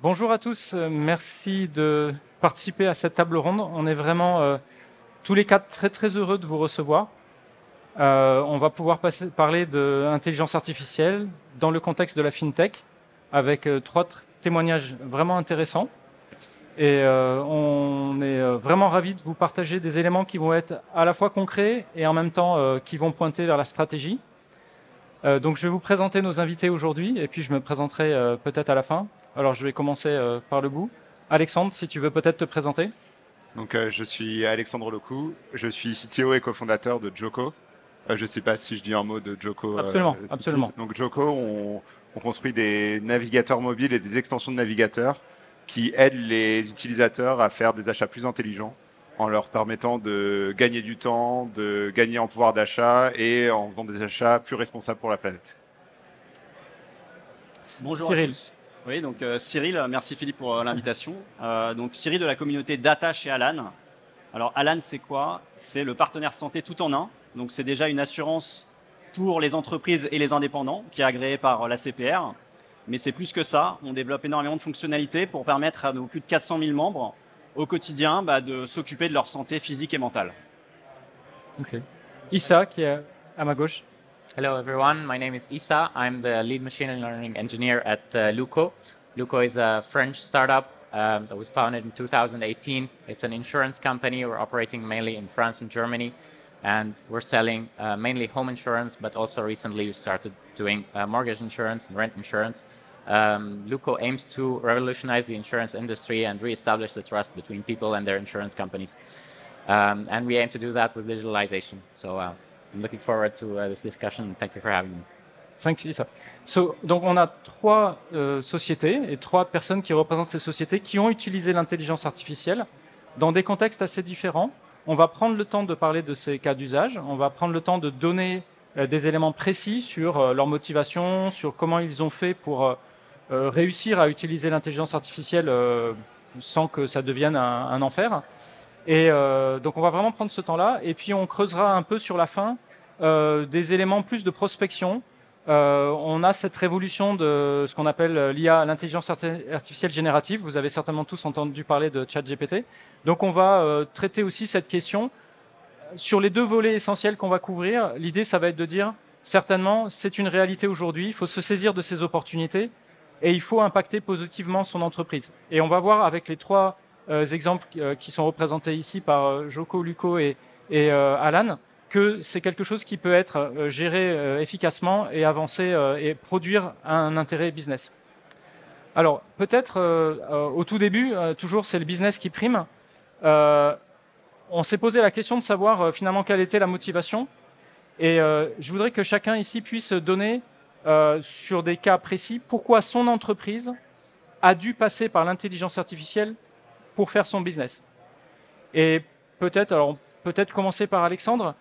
Bonjour à tous, merci de participer à cette table ronde. On est vraiment tous les quatre très heureux de vous recevoir. On va pouvoir parler d'intelligence artificielle dans le contexte de la FinTech avec trois témoignages vraiment intéressants. Et on est vraiment ravis de vous partager des éléments qui vont être à la fois concrets et en même temps qui vont pointer vers la stratégie. Donc je vais vous présenter nos invités aujourd'hui et puis je me présenterai peut-être à la fin. Alors je vais commencer par le bout. Alexandre, si tu veux peut-être te présenter. Donc, je suis Alexandre Lecou, je suis CTO et cofondateur de Joko. Je ne sais pas si je dis un mot de Joko Absolument, tout de suite. absolument. Donc, Joko, on construit des navigateurs mobiles et des extensions de navigateurs qui aident les utilisateurs à faire des achats plus intelligents en leur permettant de gagner du temps, de gagner en pouvoir d'achat et en faisant des achats plus responsables pour la planète. Bonjour à Cyril. tous. Oui, donc Cyril, merci Philippe pour l'invitation. Donc Cyril de la communauté Data chez Alan. Alors Alan, c'est quoi? C'est le partenaire santé tout en un. Donc c'est déjà une assurance pour les entreprises et les indépendants qui est agréée par la CPR. Mais c'est plus que ça. On développe énormément de fonctionnalités pour permettre à nos plus de 400 000 membres au quotidien de s'occuper de leur santé physique et mentale. Ok. Issa, qui est à ma gauche. Hello, everyone. My name is Issa. I'm the lead machine learning engineer at Luco. Luco is a French startup that was founded in 2018. It's an insurance company. We're operating mainly in France and Germany, and we're selling mainly home insurance, but also recently we started doing mortgage insurance and rent insurance. Luco aims to revolutionize the insurance industry and reestablish the trust between people and their insurance companies. And we aim to do that with digitalization. So I'm looking forward to this discussion. Thank you for having me. Thanks, Issa. Donc on a trois sociétés et trois personnes qui représentent ces sociétés qui ont utilisé l'intelligence artificielle dans des contextes assez différents. On va prendre le temps de parler de ces cas d'usage. On va prendre le temps de donner des éléments précis sur leur motivation, sur comment ils ont fait pour réussir à utiliser l'intelligence artificielle sans que ça devienne un enfer. Et donc on va vraiment prendre ce temps-là et puis on creusera un peu sur la fin des éléments plus de prospection. On a cette révolution de ce qu'on appelle l'IA, l'intelligence artificielle générative. Vous avez certainement tous entendu parler de ChatGPT. Donc on va traiter aussi cette question. Sur les deux volets essentiels qu'on va couvrir, l'idée ça va être de dire certainement c'est une réalité aujourd'hui, il faut se saisir de ces opportunités et il faut impacter positivement son entreprise. Et on va voir avec les trois exemples qui sont représentés ici par Joko, Luco et Alan, que c'est quelque chose qui peut être géré efficacement et avancer et produire un intérêt business. Alors, peut-être au tout début, toujours c'est le business qui prime. On s'est posé la question de savoir finalement quelle était la motivation. Et je voudrais que chacun ici puisse donner sur des cas précis pourquoi son entreprise a dû passer par l'intelligence artificielle pour faire son business. Et peut-être commencer par Alexandre.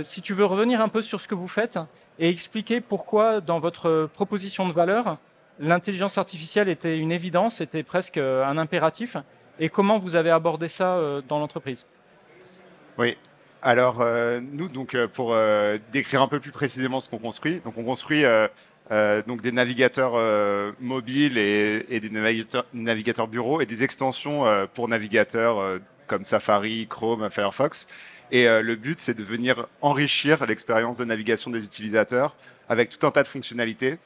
Si tu veux revenir un peu sur ce que vous faites et expliquer pourquoi dans votre proposition de valeur, l'intelligence artificielle était une évidence, était presque un impératif, et comment vous avez abordé ça dans l'entreprise. Oui. Alors, nous, pour décrire un peu plus précisément ce qu'on construit, donc on construit donc des navigateurs mobiles et des navigateurs bureaux et des extensions pour navigateurs comme Safari, Chrome, Firefox. Et le but, c'est de venir enrichir l'expérience de navigation des utilisateurs avec tout un tas de fonctionnalités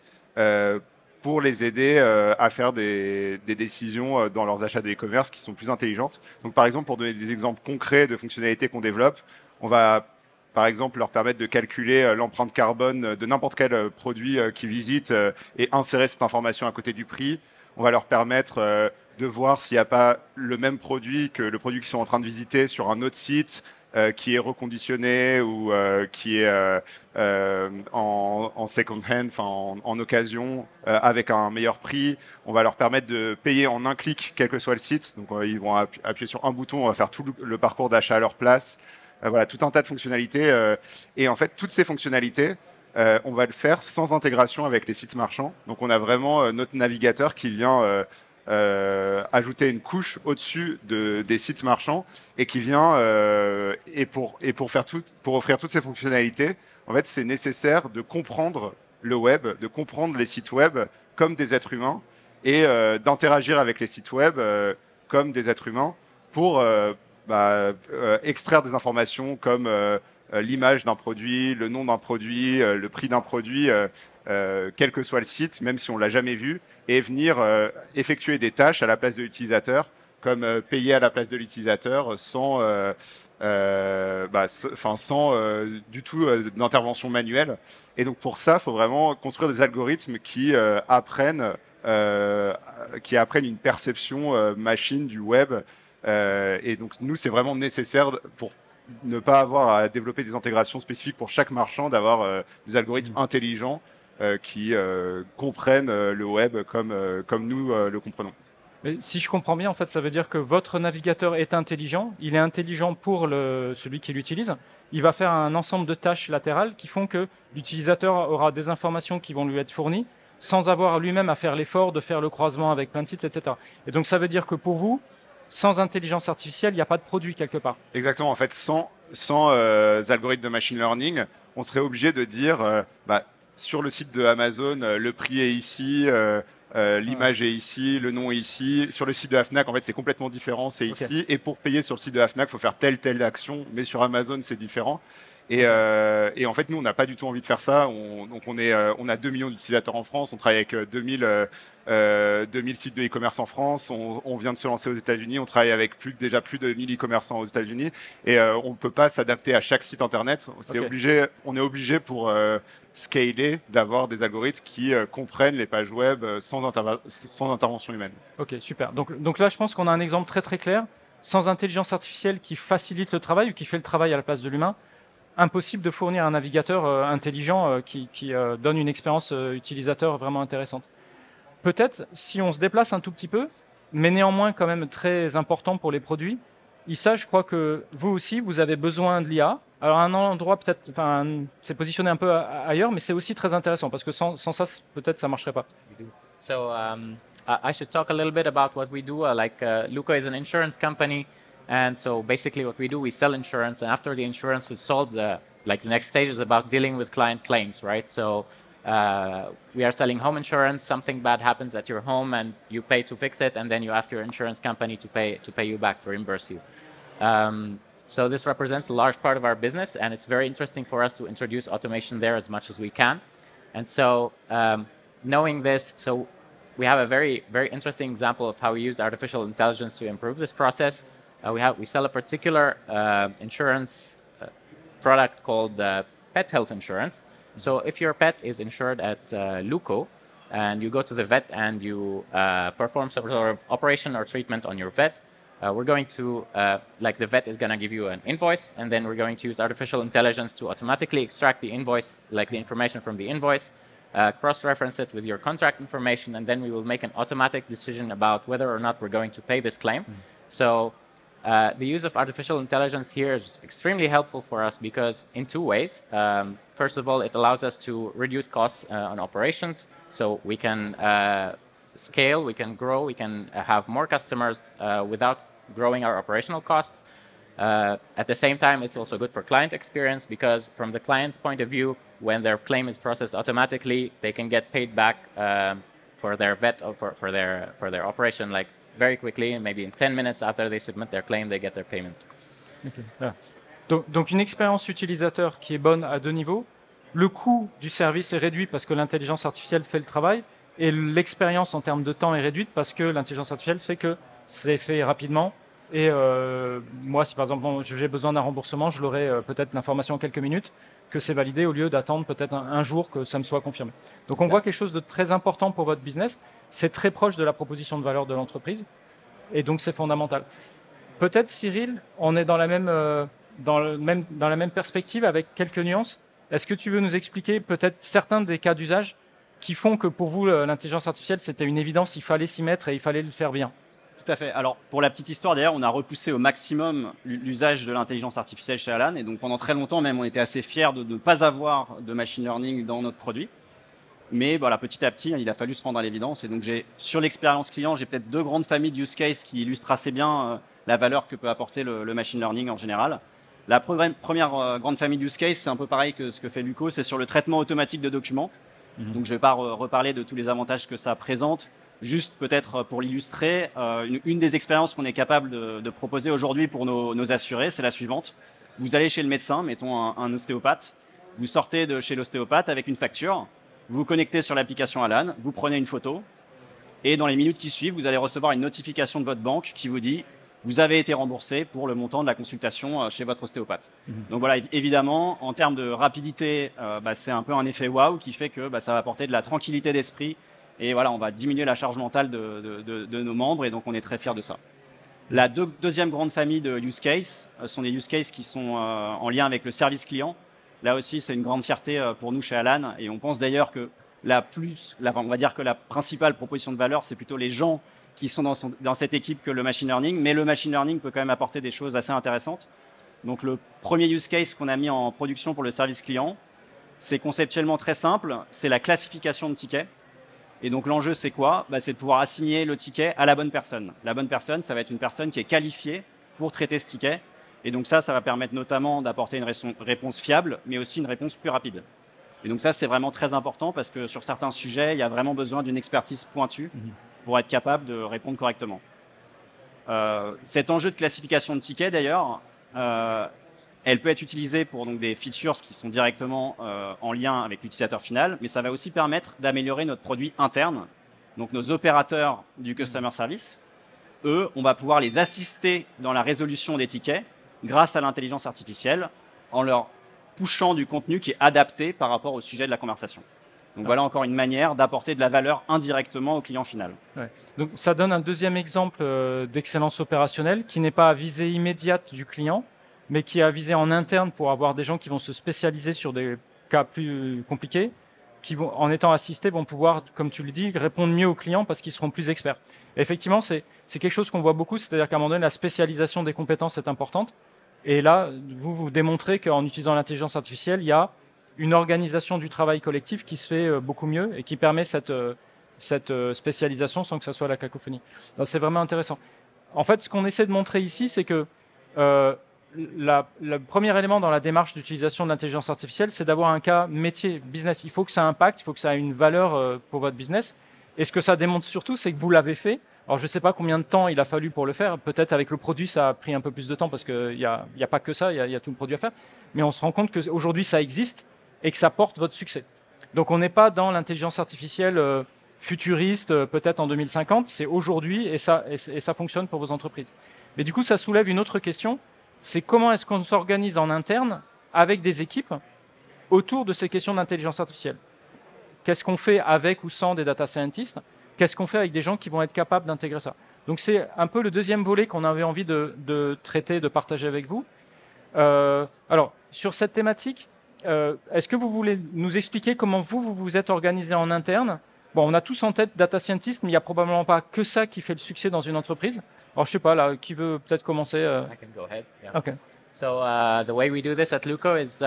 pour les aider à faire des décisions dans leurs achats de e-commerce qui sont plus intelligentes. Donc, par exemple, pour donner des exemples concrets de fonctionnalités qu'on développe, on va par exemple leur permettre de calculer l'empreinte carbone de n'importe quel produit qu'ils visitent et insérer cette information à côté du prix. On va leur permettre de voir s'il n'y a pas le même produit que le produit qu'ils sont en train de visiter sur un autre site qui est reconditionné ou qui est en second hand, enfin en occasion, avec un meilleur prix. On va leur permettre de payer en un clic, quel que soit le site. Donc ils vont appuyer sur un bouton, on va faire tout le parcours d'achat à leur place. Voilà, tout un tas de fonctionnalités. Et en fait, toutes ces fonctionnalités, on va le faire sans intégration avec les sites marchands. Donc on a vraiment notre navigateur qui vient ajouter une couche au-dessus des sites marchands et qui vient pour offrir toutes ces fonctionnalités, en fait, c'est nécessaire de comprendre le web, de comprendre les sites web comme des êtres humains et d'interagir avec les sites web comme des êtres humains pour extraire des informations comme l'image d'un produit, le nom d'un produit, le prix d'un produit, quel que soit le site, même si on ne l'a jamais vu, et venir effectuer des tâches à la place de l'utilisateur, comme payer à la place de l'utilisateur sans du tout d'intervention manuelle. Et donc pour ça, il faut vraiment construire des algorithmes qui apprennent une perception machine du web. Et donc nous, c'est vraiment nécessaire pour ne pas avoir à développer des intégrations spécifiques pour chaque marchand, d'avoir des algorithmes intelligents qui comprennent le web comme nous le comprenons. Mais si je comprends bien, en fait, ça veut dire que votre navigateur est intelligent. Il est intelligent pour celui qui l'utilise. Il va faire un ensemble de tâches latérales qui font que l'utilisateur aura des informations qui vont lui être fournies sans avoir lui-même à faire l'effort de faire le croisement avec plein de sites, etc. Et donc, ça veut dire que pour vous, sans intelligence artificielle, il n'y a pas de produit quelque part. Exactement. En fait, sans algorithmes de machine learning, on serait obligé de dire sur le site de Amazon, le prix est ici, l'image est ici, le nom est ici. Sur le site de la Fnac, en fait, c'est complètement différent, c'est ici. Et pour payer sur le site de la Fnac, il faut faire telle action, mais sur Amazon, c'est différent. Et en fait, nous, on n'a pas du tout envie de faire ça. On a 2 millions d'utilisateurs en France. On travaille avec 2000 sites de e-commerce en France. On vient de se lancer aux États-Unis. On travaille avec déjà plus de 1000 e-commerçants aux États-Unis. Et on ne peut pas s'adapter à chaque site Internet. On est obligé pour scaler d'avoir des algorithmes qui comprennent les pages web sans intervention humaine. Ok, super. Donc là, je pense qu'on a un exemple très très clair. Sans intelligence artificielle qui facilite le travail ou qui fait le travail à la place de l'humain, impossible de fournir un navigateur intelligent qui donne une expérience utilisateur vraiment intéressante. Peut-être, si on se déplace un tout petit peu, mais néanmoins quand même très important pour les produits, Issa, je crois que vous aussi, vous avez besoin de l'IA. Alors un endroit peut-être, c'est positionné un peu ailleurs, mais c'est aussi très intéressant parce que sans ça, peut-être ça ne marcherait pas. So I should talk a little bit about what we do. Luco is an insurance company. And so basically what we do, we sell insurance, and after the insurance was sold, the next stage is about dealing with client claims, right? So we are selling home insurance. Something bad happens at your home, and you pay to fix it, and then you ask your insurance company to pay you back, to reimburse you. So this represents a large part of our business, and it's very interesting for us to introduce automation there as much as we can. And so knowing this, so we have a very, very interesting example of how we used artificial intelligence to improve this process. We sell a particular insurance product called pet health insurance. So if your pet is insured at Luco and you go to the vet and you perform some sort of operation or treatment on your vet, we're going to, the vet is going to give you an invoice, and then we're going to use artificial intelligence to automatically extract the invoice, the information from the invoice, cross-reference it with your contract information, and then we will make an automatic decision about whether or not we're going to pay this claim. So the use of artificial intelligence here is extremely helpful for us because in 2 ways. First of all, it allows us to reduce costs on operations. So we can scale, we can grow, we can have more customers without growing our operational costs. At the same time, it's also good for client experience because from the client's point of view, when their claim is processed automatically, they can get paid back for their vet or for their operation, very quickly, and maybe in 10 minutes after they submit their claim, they get their payment. Okay. Yeah. Donc une expérience utilisateur qui est bonne à 2 niveaux. Le coût du service est réduit parce que l'intelligence artificielle fait le travail, et l'expérience en termes de temps est réduite parce que l'intelligence artificielle fait que c'est fait rapidement. Et moi, si par exemple j'ai besoin d'un remboursement, je l'aurai peut-être l'information en quelques minutes, que c'est validé au lieu d'attendre peut-être un jour que ça me soit confirmé. Donc on voit quelque chose de très important pour votre business. C'est très proche de la proposition de valeur de l'entreprise, et donc c'est fondamental. Peut-être, Cyril, on est dans la même perspective avec quelques nuances. Est-ce que tu veux nous expliquer peut-être certains des cas d'usage qui font que pour vous, l'intelligence artificielle, c'était une évidence, il fallait s'y mettre et il fallait le faire bien? Tout à fait. Alors, pour la petite histoire, d'ailleurs, on a repoussé au maximum l'usage de l'intelligence artificielle chez Alan. Et donc, pendant très longtemps, même, on était assez fiers de ne pas avoir de machine learning dans notre produit. Mais voilà, petit à petit, il a fallu se rendre à l'évidence. Et donc, sur l'expérience client, j'ai peut-être 2 grandes familles de use cases qui illustrent assez bien la valeur que peut apporter le machine learning en général. La première grande famille de use case, c'est un peu pareil que ce que fait Luco, c'est sur le traitement automatique de documents. Donc, je ne vais pas reparler de tous les avantages que ça présente. Juste peut-être pour l'illustrer, une des expériences qu'on est capable de proposer aujourd'hui pour nos assurés, c'est la suivante. Vous allez chez le médecin, mettons un ostéopathe, vous sortez de chez l'ostéopathe avec une facture, vous vous connectez sur l'application Alan, vous prenez une photo, et dans les minutes qui suivent, vous allez recevoir une notification de votre banque qui vous dit « Vous avez été remboursé pour le montant de la consultation chez votre ostéopathe ». Donc voilà, évidemment, en termes de rapidité, c'est un peu un effet wow qui fait que ça va apporter de la tranquillité d'esprit. Et voilà, on va diminuer la charge mentale de nos membres, et donc on est très fiers de ça. La deuxième grande famille de use cases sont des use cases qui sont en lien avec le service client. Là aussi, c'est une grande fierté pour nous chez Alan, et on pense d'ailleurs que on va dire que la principale proposition de valeur, c'est plutôt les gens qui sont dans cette équipe que le machine learning, mais le machine learning peut quand même apporter des choses assez intéressantes. Donc le premier use case qu'on a mis en production pour le service client, c'est conceptuellement très simple, c'est la classification de tickets. Et donc l'enjeu, c'est quoi? C'est de pouvoir assigner le ticket à la bonne personne. La bonne personne, ça va être une personne qui est qualifiée pour traiter ce ticket. Et donc ça va permettre notamment d'apporter une réponse fiable, mais aussi une réponse plus rapide. Et donc ça, c'est vraiment très important parce que sur certains sujets, il y a vraiment besoin d'une expertise pointue pour être capable de répondre correctement. Cet enjeu de classification de tickets, d'ailleurs, elle peut être utilisée pour donc, des features qui sont directement en lien avec l'utilisateur final, mais ça va aussi permettre d'améliorer notre produit interne. Donc nos opérateurs du Customer Service, eux, on va pouvoir les assister dans la résolution des tickets grâce à l'intelligence artificielle en leur pushant du contenu qui est adapté par rapport au sujet de la conversation. Donc voilà encore une manière d'apporter de la valeur indirectement au client final. Ouais. Donc ça donne un deuxième exemple d'excellence opérationnelle qui n'est pas à visée immédiate du client, mais qui est à viser en interne pour avoir des gens qui vont se spécialiser sur des cas plus compliqués, qui vont, en étant assistés, vont pouvoir, comme tu le dis, répondre mieux aux clients parce qu'ils seront plus experts. Et effectivement, c'est quelque chose qu'on voit beaucoup, c'est-à-dire qu'à un moment donné, la spécialisation des compétences est importante. Et là, vous démontrez qu'en utilisant l'intelligence artificielle, il y a une organisation du travail collectif qui se fait beaucoup mieux et qui permet cette spécialisation sans que ça soit la cacophonie. Donc c'est vraiment intéressant. En fait, ce qu'on essaie de montrer ici, c'est que le premier élément dans la démarche d'utilisation de l'intelligence artificielle, c'est d'avoir un cas métier, business. Il faut que ça impacte, il faut que ça ait une valeur pour votre business. Et ce que ça démontre surtout, c'est que vous l'avez fait. Alors, je ne sais pas combien de temps il a fallu pour le faire. Peut-être avec le produit, ça a pris un peu plus de temps parce qu'il n'y a pas que ça, il y a tout le produit à faire. Mais on se rend compte qu'aujourd'hui, ça existe et que ça porte votre succès. Donc, on n'est pas dans l'intelligence artificielle futuriste, peut-être en 2050. C'est aujourd'hui et ça fonctionne pour vos entreprises. Mais du coup, ça soulève une autre question. C'est comment est-ce qu'on s'organise en interne avec des équipes autour de ces questions d'intelligence artificielle. Qu'est-ce qu'on fait avec ou sans des data scientists? Qu'est-ce qu'on fait avec des gens qui vont être capables d'intégrer ça? Donc c'est un peu le deuxième volet qu'on avait envie de traiter, de partager avec vous. Alors, sur cette thématique, est-ce que vous voulez nous expliquer comment vous vous êtes organisé en interne? Bon, on a tous en tête data scientist, mais il n'y a probablement pas que ça qui fait le succès dans une entreprise. Alors, je sais pas, là, qui veut peut-être commencer I can go ahead. Yeah. Okay. So the way we do this at Luco is,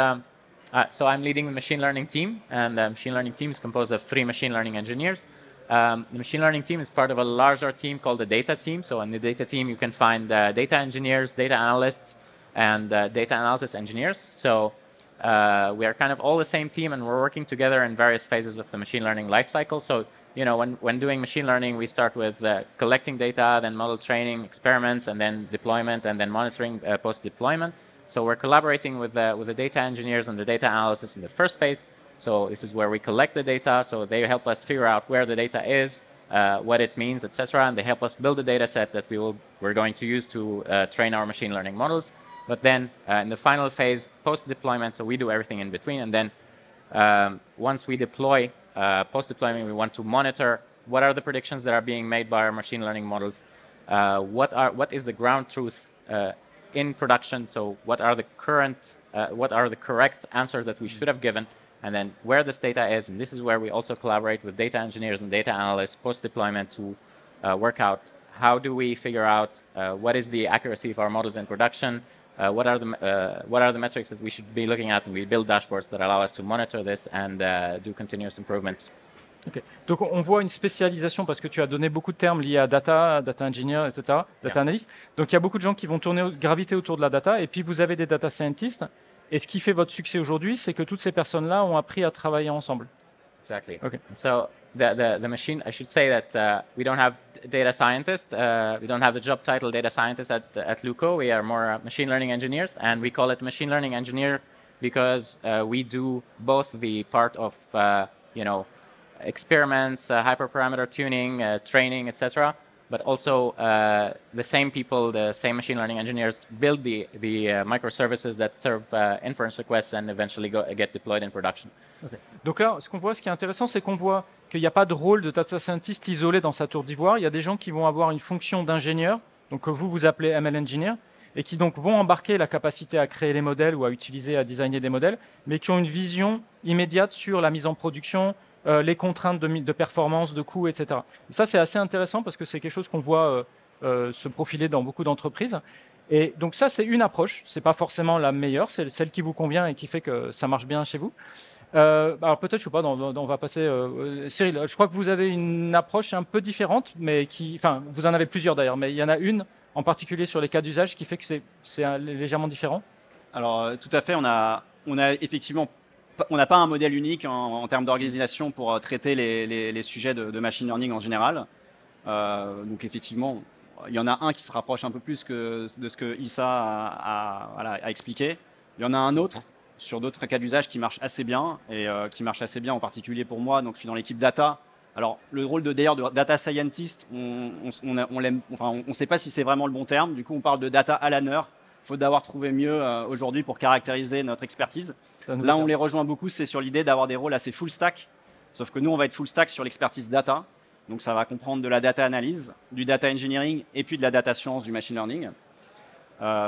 so I'm leading the machine learning team, and the machine learning team is composed of 3 machine learning engineers. The machine learning team is part of a larger team called the data team. So in the data team, you can find data engineers, data analysts, and data analysis engineers. So we are kind of all the same team, and we're working together in various phases of the machine learning lifecycle. So, you know, when doing machine learning, we start with collecting data, then model training, experiments, and then deployment, and then monitoring post-deployment. So we're collaborating with the data engineers and the data analysis in the first phase. So this is where we collect the data. So they help us figure out where the data is, what it means, etc. And they help us build a data set that we're going to use to train our machine learning models. But then in the final phase, post-deployment, so we do everything in between. And then once we deploy, post-deployment, we want to monitor what are the predictions that are being made by our machine learning models, what is the ground truth in production, so what are the correct answers that we should have given, and then where this data is. And this is where we also collaborate with data engineers and data analysts post-deployment to work out how do we figure out what is the accuracy of our models in production, what are the metrics that we should be looking at, and we build dashboards that allow us to monitor this and do continuous improvements. Okay. Donc on voit une spécialisation parce que tu as donné beaucoup de termes liés à data engineer, etc., data analyst. Donc il y a beaucoup de gens qui vont graviter autour de la data, et puis vous avez des data scientists. Et ce qui fait votre succès aujourd'hui, c'est que toutes ces personnes-là ont appris à travailler ensemble. Exactly. Okay. So the machine, I should say that we don't have data scientists. We don't have the job title data scientist at Luco. We are more machine learning engineers, and we call it machine learning engineer because we do both the part of experiments, hyperparameter tuning, training, etc. But also the same people, the same machine learning engineers build the microservices that serve inference requests and eventually get deployed in production. Okay. Donc là, ce qu'on voit, ce qui est intéressant, c'est qu'on voit qu'il n'y a pas de rôle de data scientist isolé dans sa tour d'ivoire. Il y a des gens qui vont avoir une fonction d'ingénieur, donc que vous appelez ML Engineer, et qui donc vont embarquer la capacité à créer les modèles ou à utiliser, à designer des modèles, mais qui ont une vision immédiate sur la mise en production, les contraintes de performance, de coûts, etc. Et ça, c'est assez intéressant parce que c'est quelque chose qu'on voit se profiler dans beaucoup d'entreprises. Et donc ça, c'est une approche. Ce n'est pas forcément la meilleure, c'est celle qui vous convient et qui fait que ça marche bien chez vous. Alors peut-être, je ne sais pas, on va passer... Cyril, je crois que vous avez une approche un peu différente, mais enfin, vous en avez plusieurs d'ailleurs, mais il y en a une en particulier sur les cas d'usage qui fait que c'est légèrement différent. Alors tout à fait, on a effectivement... On n'a pas un modèle unique en termes d'organisation pour traiter les sujets de machine learning en général. Donc effectivement, il y en a un qui se rapproche un peu plus de ce que Issa a expliqué. Il y en a un autre sur d'autres cas d'usage qui marche assez bien, et qui marche assez bien en particulier pour moi. Donc je suis dans l'équipe data. Alors le rôle d'ailleurs de data scientist, on ne sait pas si c'est vraiment le bon terme. Du coup, on parle de data Alaner. Faute d'avoir trouvé mieux aujourd'hui pour caractériser notre expertise. Là, on les rejoint beaucoup, c'est sur l'idée d'avoir des rôles assez full stack. Sauf que nous, on va être full stack sur l'expertise data. Donc, ça va comprendre de la data analyse, du data engineering et puis de la data science, du machine learning.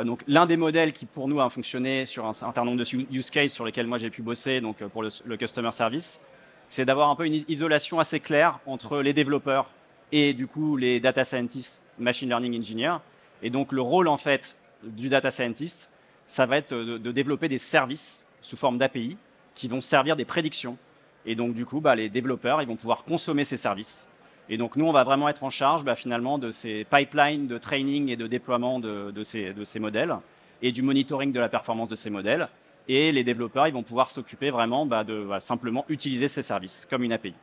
Donc, l'un des modèles qui, pour nous, a fonctionné sur un certain nombre de use cases sur lesquels moi j'ai pu bosser, donc pour le customer service, c'est d'avoir un peu une isolation assez claire entre les développeurs et du coup les data scientists, machine learning engineers. Et donc, le rôle, en fait, du data scientist, ça va être de développer des services sous forme d'API qui vont servir des prédictions. Et donc, du coup, les développeurs, ils vont pouvoir consommer ces services. Et donc, nous, on va vraiment être en charge finalement de ces pipelines de training et de déploiement de ces modèles et du monitoring de la performance de ces modèles. Et les développeurs, ils vont pouvoir s'occuper vraiment de simplement utiliser ces services comme une API.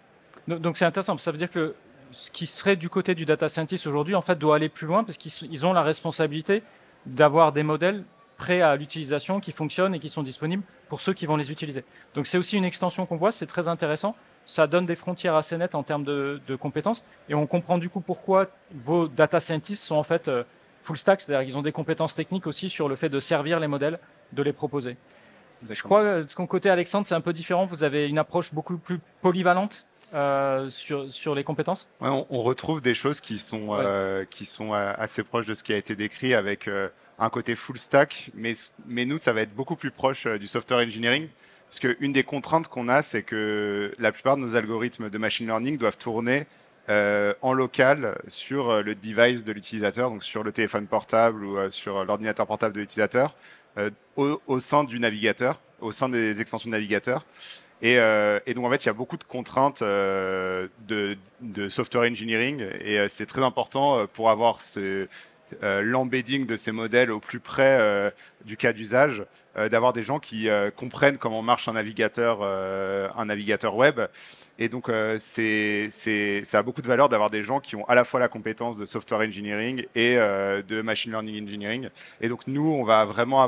Donc, c'est intéressant. Ça veut dire que ce qui serait du côté du data scientist aujourd'hui, en fait, doit aller plus loin parce qu'ils ont la responsabilité d'avoir des modèles prêts à l'utilisation, qui fonctionnent et qui sont disponibles pour ceux qui vont les utiliser. Donc c'est aussi une extension qu'on voit, c'est très intéressant. Ça donne des frontières assez nettes en termes de compétences. Et on comprend du coup pourquoi vos data scientists sont en fait full stack, c'est-à-dire qu'ils ont des compétences techniques aussi sur le fait de servir les modèles, de les proposer. Exactement. Je crois que de ton côté, Alexandre, c'est un peu différent. Vous avez une approche beaucoup plus polyvalente sur les compétences. Ouais, on retrouve des choses qui sont assez proches de ce qui a été décrit avec un côté full stack, mais nous, ça va être beaucoup plus proche du software engineering. Parce qu'une des contraintes qu'on a, c'est que la plupart de nos algorithmes de machine learning doivent tourner en local sur le device de l'utilisateur, donc sur le téléphone portable ou sur l'ordinateur portable de l'utilisateur, au sein du navigateur, au sein des extensions de navigateur. Et donc, en fait, il y a beaucoup de contraintes de software engineering et c'est très important pour avoir l'embedding de ces modèles au plus près du cas d'usage, d'avoir des gens qui comprennent comment marche un navigateur web. Et donc, ça a beaucoup de valeur d'avoir des gens qui ont à la fois la compétence de software engineering et de machine learning engineering. Et donc, nous, on va vraiment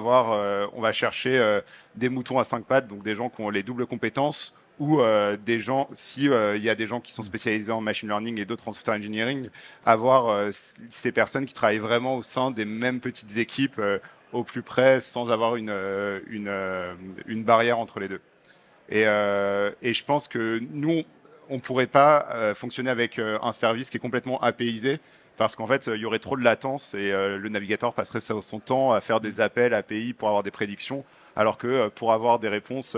on va chercher des moutons à 5 pattes, donc des gens qui ont les doubles compétences, ou des gens, si il y a des gens qui sont spécialisés en machine learning et d'autres en software engineering, avoir ces personnes qui travaillent vraiment au sein des mêmes petites équipes au plus près, sans avoir une barrière entre les deux. Et je pense que nous, on ne pourrait pas fonctionner avec un service qui est complètement APIisé, parce qu'en fait, il y aurait trop de latence et le navigateur passerait son temps à faire des appels API pour avoir des prédictions, alors que pour avoir des réponses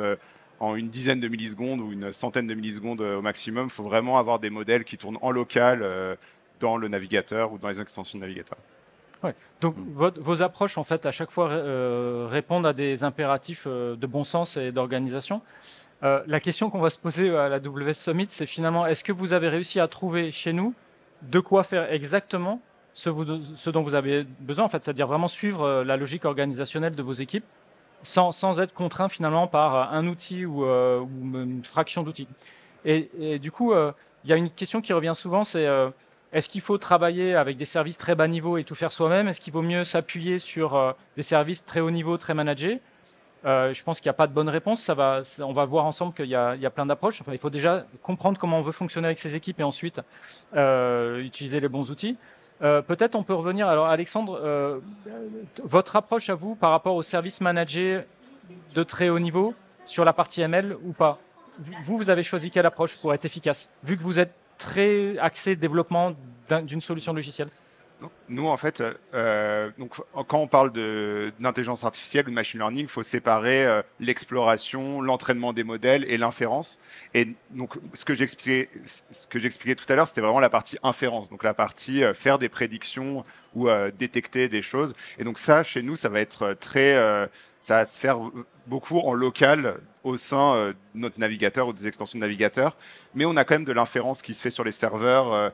en une dizaine de millisecondes ou une centaine de millisecondes au maximum, il faut vraiment avoir des modèles qui tournent en local dans le navigateur ou dans les extensions de navigateur. Ouais. Donc vos approches, en fait, à chaque fois répondent à des impératifs de bon sens et d'organisation. La question qu'on va se poser à la WS Summit, c'est finalement, est-ce que vous avez réussi à trouver chez nous de quoi faire exactement ce dont vous avez besoin, en fait, c'est-à-dire vraiment suivre la logique organisationnelle de vos équipes sans être contraint finalement par un outil ou une fraction d'outils. Et du coup, il il y a une question qui revient souvent, c'est est-ce qu'il faut travailler avec des services très bas niveau et tout faire soi-même? Est-ce qu'il vaut mieux s'appuyer sur des services très haut niveau, très managés? Je pense qu'il n'y a pas de bonne réponse. On va voir ensemble qu'il y a plein d'approches. Enfin, il faut déjà comprendre comment on veut fonctionner avec ses équipes et ensuite utiliser les bons outils. Peut-être on peut revenir. Alors Alexandre, votre approche à vous par rapport aux services managés de très haut niveau sur la partie ML ou pas? Vous avez choisi quelle approche pour être efficace, vu que vous êtes très axé développement d'une solution logicielle? Nous, en fait, donc, quand on parle d'intelligence artificielle ou de machine learning, il faut séparer l'exploration, l'entraînement des modèles et l'inférence. Et donc, ce que j'expliquais tout à l'heure, c'était vraiment la partie inférence, donc la partie faire des prédictions ou détecter des choses. Et donc ça, chez nous, ça va être ça va se faire beaucoup en local au sein de notre navigateur ou des extensions de navigateur. Mais on a quand même de l'inférence qui se fait sur les serveurs.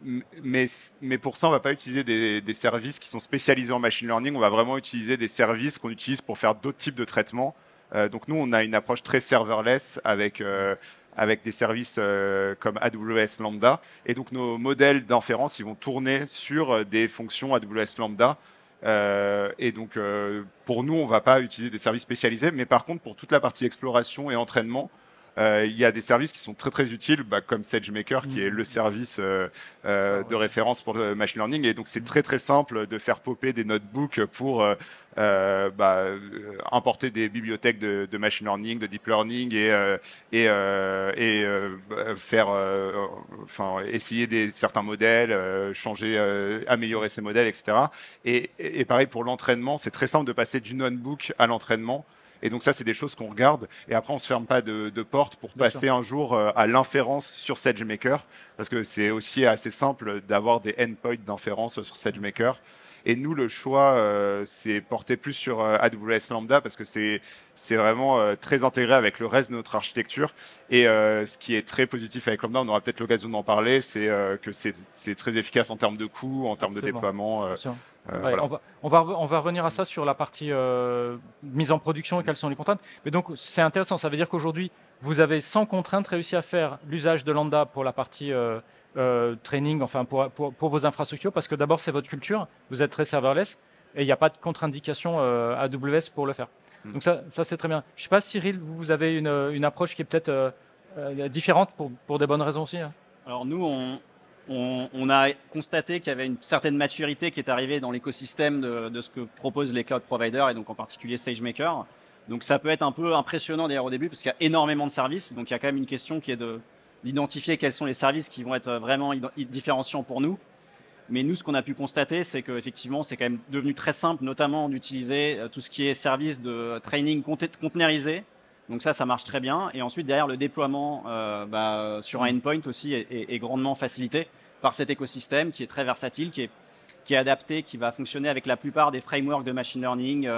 Mais pour ça, on ne va pas utiliser des services qui sont spécialisés en machine learning. On va vraiment utiliser des services qu'on utilise pour faire d'autres types de traitements. Donc nous, on a une approche très serverless avec des services comme AWS Lambda. Et donc nos modèles d'inférence, ils vont tourner sur des fonctions AWS Lambda. Et donc pour nous, on ne va pas utiliser des services spécialisés. Mais par contre, pour toute la partie exploration et entraînement, il y a des services qui sont très très utiles, comme SageMaker, qui est le service de référence pour le machine learning. Et donc c'est très très simple de faire popper des notebooks pour importer des bibliothèques de machine learning, de deep learning faire, essayer certains modèles, améliorer ces modèles, etc. Et pareil pour l'entraînement, c'est très simple de passer du notebook à l'entraînement. Et donc ça, c'est des choses qu'on regarde. Et après, on ne se ferme pas de porte pour passer un jour à l'inférence sur SageMaker, parce que c'est aussi assez simple d'avoir des endpoints d'inférence sur SageMaker. Et nous, le choix, c'est porté plus sur AWS Lambda, parce que c'est vraiment très intégré avec le reste de notre architecture. Et ce qui est très positif avec Lambda, on aura peut-être l'occasion d'en parler, c'est que c'est très efficace en termes de coûts, en termes de déploiement. Ouais, voilà. on va revenir à ça sur la partie mise en production et quelles sont les contraintes. Mais donc, c'est intéressant. Ça veut dire qu'aujourd'hui, vous avez sans contrainte réussi à faire l'usage de Lambda pour la partie training, enfin pour vos infrastructures, parce que d'abord, c'est votre culture. Vous êtes très serverless et il n'y a pas de contre-indication AWS pour le faire. Donc ça c'est très bien. Je ne sais pas, Cyril, vous avez une approche qui est peut-être différente pour des bonnes raisons aussi, hein. Alors nous, on a constaté qu'il y avait une certaine maturité qui est arrivée dans l'écosystème de ce que proposent les cloud providers et donc en particulier SageMaker. Donc ça peut être un peu impressionnant d'ailleurs au début parce qu'il y a énormément de services. Donc il y a quand même une question qui est d'identifier quels sont les services qui vont être vraiment différenciants pour nous. Mais nous, ce qu'on a pu constater, c'est qu'effectivement, c'est quand même devenu très simple, notamment d'utiliser tout ce qui est service de training containerisé. Donc ça marche très bien. Et ensuite, derrière, le déploiement sur un endpoint aussi est grandement facilité par cet écosystème qui est très versatile, qui est adapté, qui va fonctionner avec la plupart des frameworks de machine learning,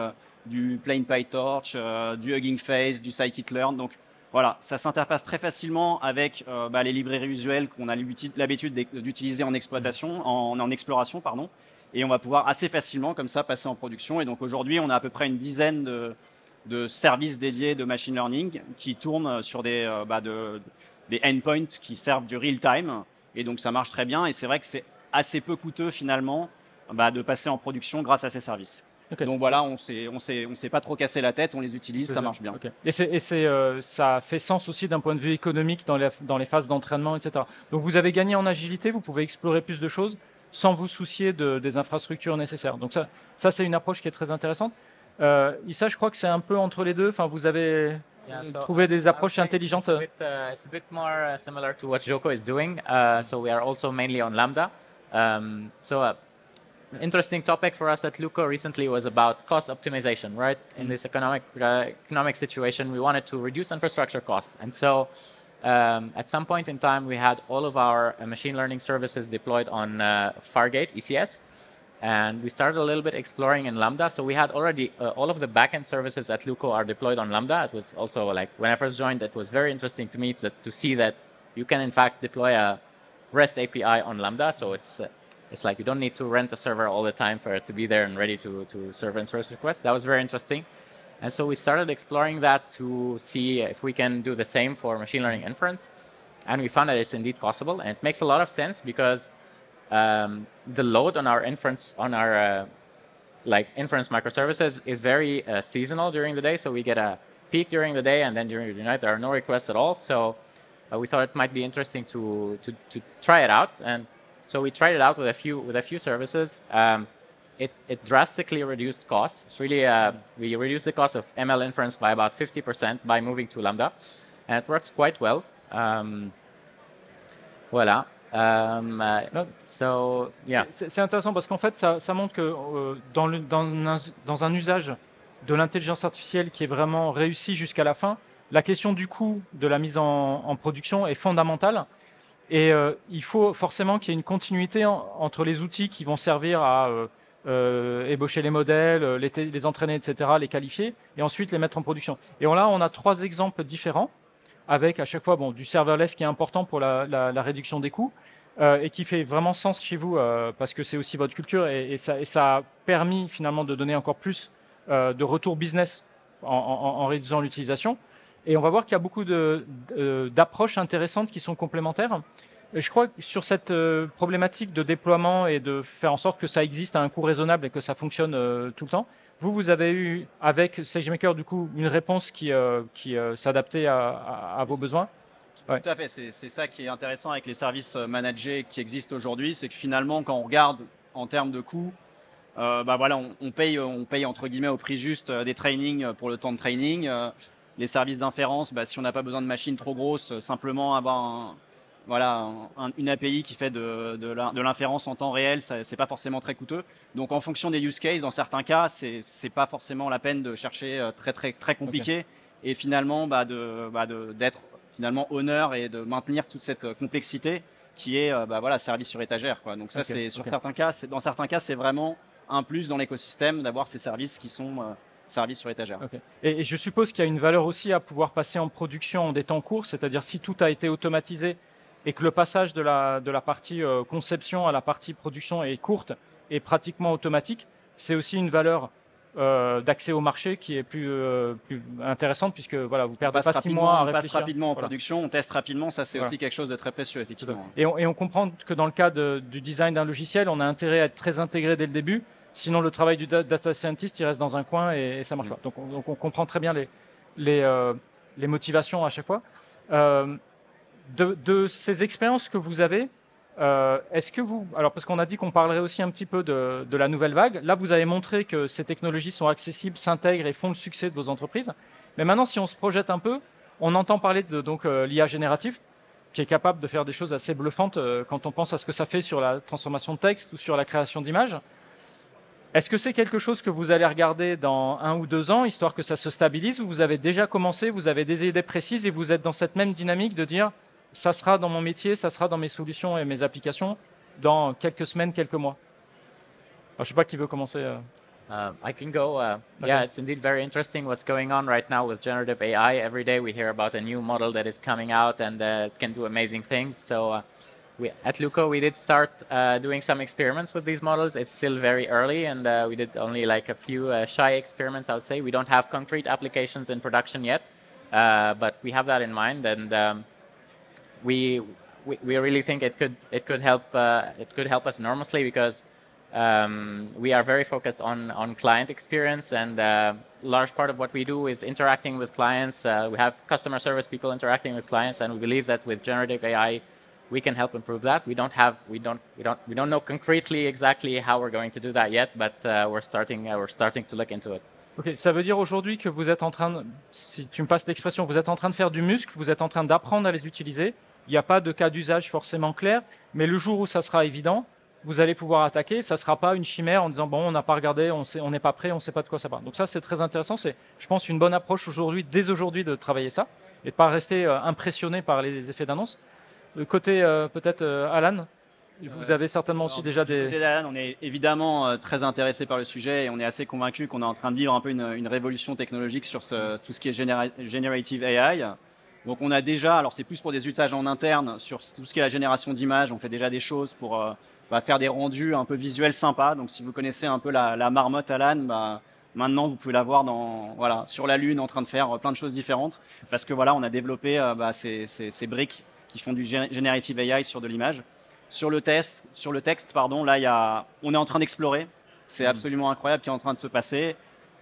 du Plain PyTorch, du Hugging Face, du Scikit-learn. Donc voilà, ça s'interface très facilement avec les librairies usuelles qu'on a l'habitude d'utiliser en exploitation, en exploration, pardon. Et on va pouvoir assez facilement comme ça passer en production. Et donc aujourd'hui, on a à peu près une dizaine de services dédiés de machine learning qui tournent sur des endpoints qui servent du real time. Et donc ça marche très bien. Et c'est vrai que c'est assez peu coûteux finalement de passer en production grâce à ces services. Okay. Donc voilà, on s'est pas trop cassé la tête, on les utilise, ça marche bien. Okay. Et ça fait sens aussi d'un point de vue économique dans les phases d'entraînement, etc. Donc vous avez gagné en agilité, vous pouvez explorer plus de choses sans vous soucier des infrastructures nécessaires. Donc ça c'est une approche qui est très intéressante. Issa, je crois que c'est un peu entre les deux. Enfin, vous avez trouvé des approches intelligentes. It's a bit more similar to what Joko is doing. So we are also mainly on Lambda. Interesting topic for us at Luco recently was about cost optimization, right? In this economic situation, we wanted to reduce infrastructure costs. And so at some point in time, we had all of our machine learning services deployed on Fargate, ECS. And we started a little bit exploring in Lambda. So we had already all of the backend services at Luco are deployed on Lambda. It was also like when I first joined, it was very interesting to me to see that you can in fact deploy a REST API on Lambda. So it's like you don't need to rent a server all the time for it to be there and ready to serve and service requests. That was very interesting. And so we started exploring that to see if we can do the same for machine learning inference. And we found that it's indeed possible, and it makes a lot of sense because the load on our inference inference microservices is very seasonal during the day. So we get a peak during the day, and then during the night there are no requests at all. So we thought it might be interesting to try it out, and so we tried it out with a few services. It drastically reduced costs. It's really we reduced the cost of ML inference by about 50% by moving to Lambda, and it works quite well. Voilà. So, yeah. C'est intéressant parce qu'en fait, ça montre que dans un usage de l'intelligence artificielle qui est vraiment réussi jusqu'à la fin, la question du coût de la mise en production est fondamentale. Et il faut forcément qu'il y ait une continuité entre les outils qui vont servir à ébaucher les modèles, les entraîner, etc., les qualifier, et ensuite les mettre en production. Et là, on a 3 exemples différents, avec à chaque fois du serverless qui est important pour la réduction des coûts, et qui fait vraiment sens chez vous, parce que c'est aussi votre culture, et ça a permis finalement de donner encore plus de retour business en réduisant l'utilisation. Et on va voir qu'il y a beaucoup d'approches intéressantes qui sont complémentaires. Et je crois que sur cette problématique de déploiement et de faire en sorte que ça existe à un coût raisonnable et que ça fonctionne tout le temps, vous avez eu avec SageMaker du coup une réponse qui s'adaptait à vos besoins. Ouais. Tout à fait, c'est ça qui est intéressant avec les services managés qui existent aujourd'hui, c'est que finalement quand on regarde en termes de coûts, voilà, on paye entre guillemets au prix juste des trainings pour le temps de training. Les services d'inférence, si on n'a pas besoin de machines trop grosses, simplement avoir une API qui fait de l'inférence en temps réel, c'est pas forcément très coûteux. Donc en fonction des use cases, dans certains cas, c'est pas forcément la peine de chercher très compliqué. Okay. Et finalement d'être finalement honneur et de maintenir toute cette complexité qui est service sur étagère, quoi. Donc ça, okay. Dans certains cas, c'est vraiment un plus dans l'écosystème d'avoir ces services qui sont services sur étagère. Okay. Et je suppose qu'il y a une valeur aussi à pouvoir passer en production en des temps courts, c'est-à-dire si tout a été automatisé et que le passage de la partie conception à la partie production est courte et pratiquement automatique, c'est aussi une valeur d'accès au marché qui est plus intéressante, puisque voilà, vous perdez pas 6 mois à réfléchir. On passe rapidement en production, on teste rapidement, ça c'est aussi quelque chose de très précieux, effectivement. Et on comprend que dans le cas du design d'un logiciel, on a intérêt à être très intégré dès le début, sinon le travail du data scientist il reste dans un coin et ça marche pas. Donc on comprend très bien les motivations à chaque fois. De ces expériences que vous avez, est-ce que alors parce qu'on a dit qu'on parlerait aussi un petit peu de la nouvelle vague, là vous avez montré que ces technologies sont accessibles, s'intègrent et font le succès de vos entreprises, mais maintenant si on se projette un peu, on entend parler de l'IA générative, qui est capable de faire des choses assez bluffantes quand on pense à ce que ça fait sur la transformation de texte ou sur la création d'images. Est-ce que c'est quelque chose que vous allez regarder dans 1 ou 2 ans, histoire que ça se stabilise, ou vous avez déjà commencé, vous avez des idées précises et vous êtes dans cette même dynamique de dire ça sera dans mon métier, ça sera dans mes solutions et mes applications dans quelques semaines, quelques mois? Alors, je ne sais pas qui veut commencer. I can go. Yeah, it's indeed very interesting what's going on right now with generative AI. Every day we hear about a new model that is coming out and it can do amazing things. So at Luco, we did start doing some experiments with these models. It's still very early, and we did only like a few shy experiments, I would say. We don't have concrete applications in production yet, but we have that in mind, and we really think it could help us enormously, because we are very focused on client experience, and large part of what we do is interacting with clients. We have customer service people interacting with clients, and we believe that with generative AI, we can help improve that. We don't know concretely exactly how we're going to do that yet, but we're starting to look into it. Ok, ça veut dire aujourd'hui que vous êtes en train, si tu me passes l'expression, vous êtes en train de faire du muscle, vous êtes en train d'apprendre à les utiliser. Il n'y a pas de cas d'usage forcément clair, mais le jour où ça sera évident, vous allez pouvoir attaquer. Ça ne sera pas une chimère en disant bon, on n'a pas regardé, on n'est pas prêt, on ne sait pas de quoi ça parle. Donc ça, c'est très intéressant. C'est, je pense, une bonne approche aujourd'hui, dès aujourd'hui, de travailler ça et de ne pas rester impressionné par les effets d'annonce. Le côté peut-être Alan, vous avez certainement aussi déjà des... Côté d'Alan, on est évidemment très intéressé par le sujet et on est assez convaincu qu'on est en train de vivre un peu une révolution technologique sur tout ce qui est generative AI. Donc on a déjà, alors c'est plus pour des usages en interne, sur tout ce qui est la génération d'images, on fait déjà des choses pour faire des rendus un peu visuels sympas. Donc si vous connaissez un peu la marmotte Alan, maintenant vous pouvez la voir sur la Lune en train de faire plein de choses différentes, parce que voilà, on a développé ces briques qui font du generative AI sur de l'image. Sur le texte, pardon, là, on est en train d'explorer. C'est absolument incroyable ce qui est en train de se passer.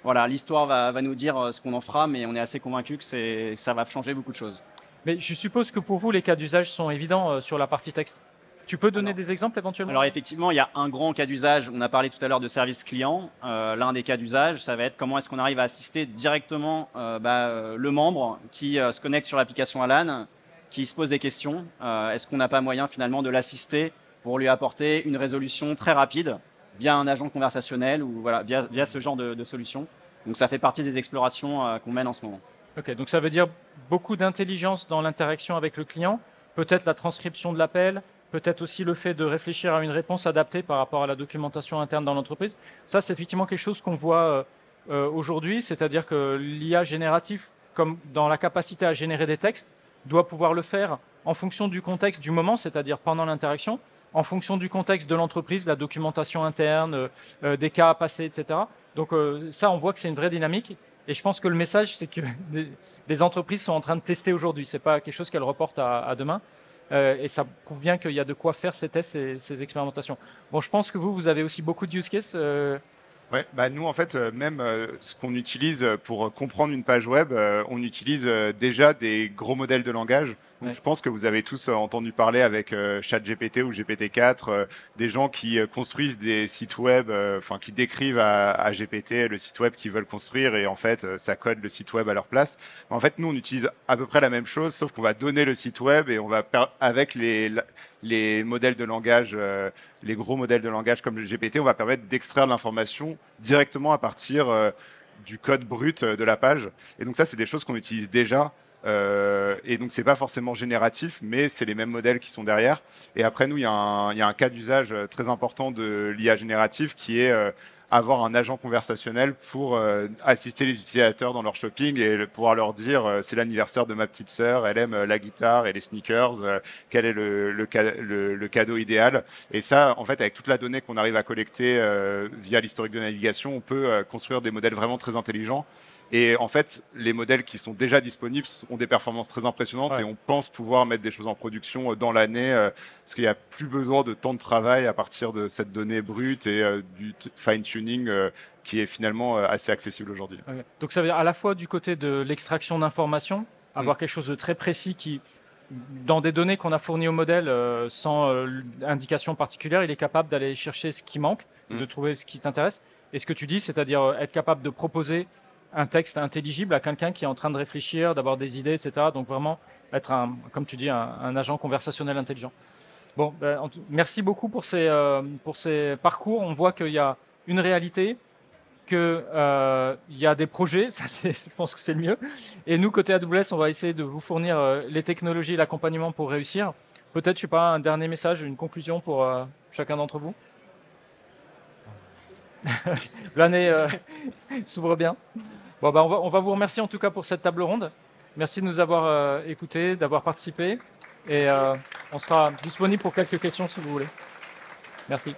Voilà, l'histoire va nous dire ce qu'on en fera, mais on est assez convaincu que ça va changer beaucoup de choses. Mais je suppose que pour vous, les cas d'usage sont évidents sur la partie texte. Tu peux donner des exemples éventuellement? Alors effectivement, il y a un grand cas d'usage. On a parlé tout à l'heure de service client. L'un des cas d'usage, ça va être comment est-ce qu'on arrive à assister directement le membre qui se connecte sur l'application Alan, qui se pose des questions. Est-ce qu'on n'a pas moyen finalement de l'assister pour lui apporter une résolution très rapide via un agent conversationnel ou voilà, via ce genre de solution. Donc ça fait partie des explorations qu'on mène en ce moment. Ok, donc ça veut dire beaucoup d'intelligence dans l'interaction avec le client, peut-être la transcription de l'appel, peut-être aussi le fait de réfléchir à une réponse adaptée par rapport à la documentation interne dans l'entreprise. Ça, c'est effectivement quelque chose qu'on voit aujourd'hui, c'est-à-dire que l'IA génératif, comme dans la capacité à générer des textes, doit pouvoir le faire en fonction du contexte du moment, c'est-à-dire pendant l'interaction, en fonction du contexte de l'entreprise, la documentation interne, des cas à passer, etc. Donc ça, on voit que c'est une vraie dynamique. Et je pense que le message, c'est que les entreprises sont en train de tester aujourd'hui. Ce n'est pas quelque chose qu'elles reportent à demain. Et ça prouve bien qu'il y a de quoi faire ces tests et ces expérimentations. Bon, je pense que vous avez aussi beaucoup de use cases. Ouais, bah nous en fait, même ce qu'on utilise pour comprendre une page web, on utilise déjà des gros modèles de langage. Donc, je pense que vous avez tous entendu parler avec ChatGPT ou GPT-4, des gens qui construisent des sites web, enfin qui décrivent à GPT le site web qu'ils veulent construire et en fait ça code le site web à leur place. En fait, nous on utilise à peu près la même chose, sauf qu'on va donner le site web et on va avec les modèles de langage, les gros modèles de langage comme le GPT, on va permettre d'extraire de l'information directement à partir du code brut de la page. Et donc ça, c'est des choses qu'on utilise déjà. Et donc, c'est pas forcément génératif, mais c'est les mêmes modèles qui sont derrière. Et après, nous, il y a un cas d'usage très important de l'IA générative qui est avoir un agent conversationnel pour assister les utilisateurs dans leur shopping et pouvoir leur dire c'est l'anniversaire de ma petite sœur, elle aime la guitare et les sneakers, quel est le cadeau idéal. Et ça, en fait, avec toute la donnée qu'on arrive à collecter via l'historique de navigation, on peut construire des modèles vraiment très intelligents. Et en fait, les modèles qui sont déjà disponibles ont des performances très impressionnantes et on pense pouvoir mettre des choses en production dans l'année parce qu'il n'y a plus besoin de temps de travail à partir de cette donnée brute et du fine-tuning qui est finalement assez accessible aujourd'hui. Okay. Donc ça veut dire à la fois du côté de l'extraction d'informations, avoir quelque chose de très précis qui, dans des données qu'on a fournies au modèle sans indication particulière, il est capable d'aller chercher ce qui manque, de trouver ce qui t'intéresse. Et ce que tu dis, c'est-à-dire être capable de proposer un texte intelligible à quelqu'un qui est en train de réfléchir, d'avoir des idées, etc. Donc vraiment être, comme tu dis, un agent conversationnel intelligent. Bon, merci beaucoup pour ces parcours. On voit qu'il y a une réalité, qu'il y a des projets, ça, je pense que c'est le mieux. Et nous, côté AWS, on va essayer de vous fournir les technologies et l'accompagnement pour réussir. Peut-être, je sais pas, un dernier message, une conclusion pour chacun d'entre vous. L'année s'ouvre bien. Bon, on va vous remercier en tout cas pour cette table ronde. Merci de nous avoir écoutés, d'avoir participé. Et on sera disponible pour quelques questions si vous voulez. Merci.